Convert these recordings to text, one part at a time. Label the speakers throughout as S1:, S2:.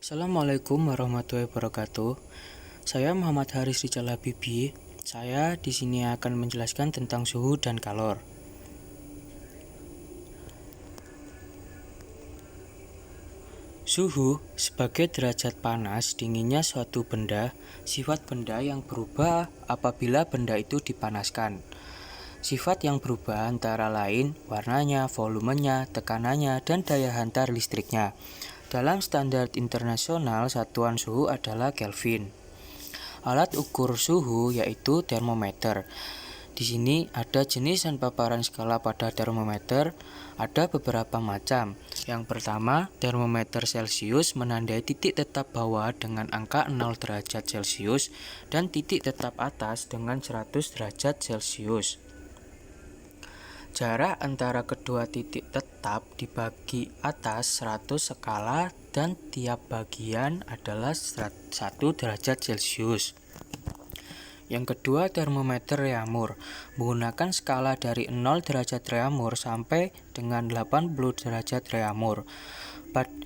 S1: Assalamualaikum warahmatullahi wabarakatuh. Saya Muhammad Haris Rizal Habibi. Saya di sini akan menjelaskan tentang suhu dan kalor. Suhu sebagai derajat panas dinginnya suatu benda, sifat benda yang berubah apabila benda itu dipanaskan. Sifat yang berubah antara lain warnanya, volumenya, tekanannya, dan daya hantar listriknya. Dalam standar internasional, satuan suhu adalah Kelvin. Alat ukur suhu yaitu termometer. Di sini ada jenis dan paparan skala pada termometer. Ada beberapa macam. Yang pertama, termometer Celcius menandai titik tetap bawah dengan angka 0 derajat Celcius dan titik tetap atas dengan 100 derajat Celcius. Jarak antara kedua titik tetap dibagi atas 100 skala dan tiap bagian adalah 1 derajat Celcius. Yang kedua, termometer Reaumur menggunakan skala dari 0 derajat Reaumur sampai dengan 80 derajat Reaumur.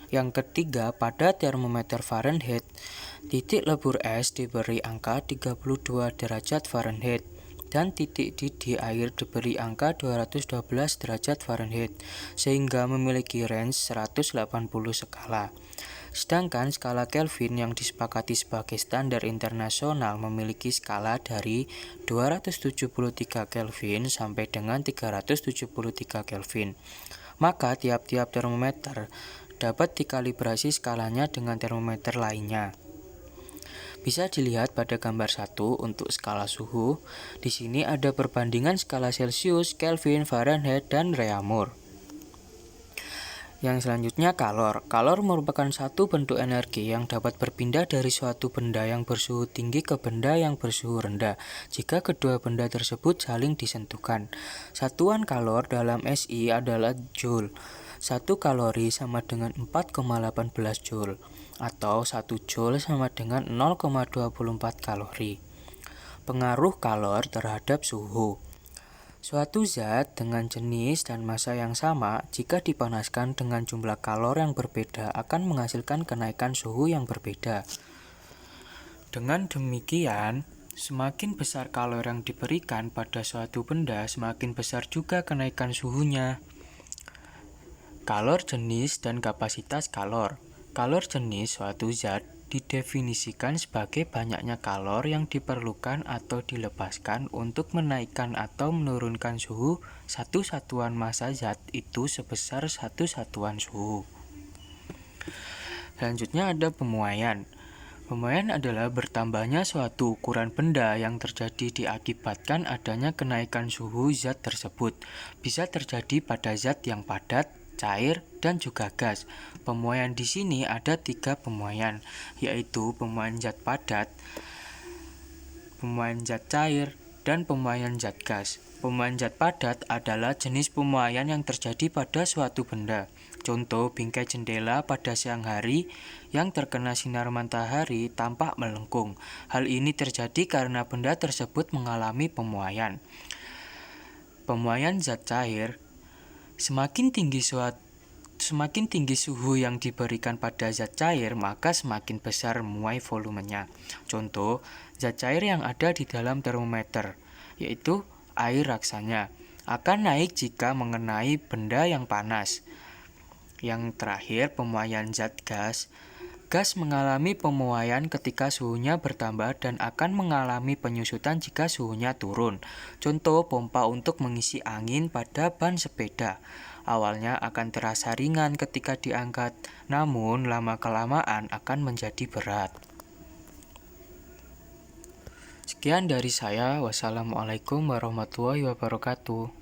S1: Yang ketiga, pada termometer Fahrenheit, titik lebur es diberi angka 32 derajat Fahrenheit dan titik didih air diberi angka 212 derajat Fahrenheit, sehingga memiliki range 180 skala. Sedangkan skala Kelvin yang disepakati sebagai standar internasional memiliki skala dari 273 Kelvin sampai dengan 373 Kelvin. Maka tiap-tiap termometer dapat dikalibrasi skalanya dengan termometer lainnya. Bisa dilihat pada gambar 1 untuk skala suhu. Di sini ada perbandingan skala Celcius, Kelvin, Fahrenheit, dan Reaumur. Yang selanjutnya kalor. Kalor merupakan satu bentuk energi yang dapat berpindah dari suatu benda yang bersuhu tinggi ke benda yang bersuhu rendah jika kedua benda tersebut saling disentuhkan. Satuan kalor dalam SI adalah Joule. 1 kalori sama dengan 4,18 Joule atau 1 Joule sama dengan 0,24 kalori. Pengaruh kalor terhadap suhu. Suatu zat dengan jenis dan massa yang sama, jika dipanaskan dengan jumlah kalor yang berbeda akan menghasilkan kenaikan suhu yang berbeda. Dengan demikian, semakin besar kalor yang diberikan pada suatu benda, semakin besar juga kenaikan suhunya. Kalor jenis dan kapasitas kalor. Kalor jenis suatu zat didefinisikan sebagai banyaknya kalor yang diperlukan atau dilepaskan untuk menaikkan atau menurunkan suhu satu satuan massa zat itu sebesar satu satuan suhu. Selanjutnya ada pemuaian. Pemuaian adalah bertambahnya suatu ukuran benda yang terjadi diakibatkan adanya kenaikan suhu zat tersebut. Bisa terjadi pada zat yang padat, cair, dan juga gas. Pemuaian di sini ada 3 pemuaian, yaitu pemuaian zat padat, pemuaian zat cair, dan pemuaian zat gas. Pemuaian zat padat adalah jenis pemuaian yang terjadi pada suatu benda. Contoh, bingkai jendela pada siang hari yang terkena sinar matahari tampak melengkung. Hal ini terjadi karena benda tersebut mengalami pemuaian. Pemuaian zat cair. Semakin tinggi suhu yang diberikan pada zat cair, maka semakin besar muai volumenya. Contoh, zat cair yang ada di dalam termometer, yaitu air raksanya, akan naik jika mengenai benda yang panas. Yang terakhir, pemuaian zat gas. Gas mengalami pemuaian ketika suhunya bertambah dan akan mengalami penyusutan jika suhunya turun. Contoh, pompa untuk mengisi angin pada ban sepeda. Awalnya akan terasa ringan ketika diangkat, namun lama-kelamaan akan menjadi berat. Sekian dari saya. Wassalamualaikum warahmatullahi wabarakatuh.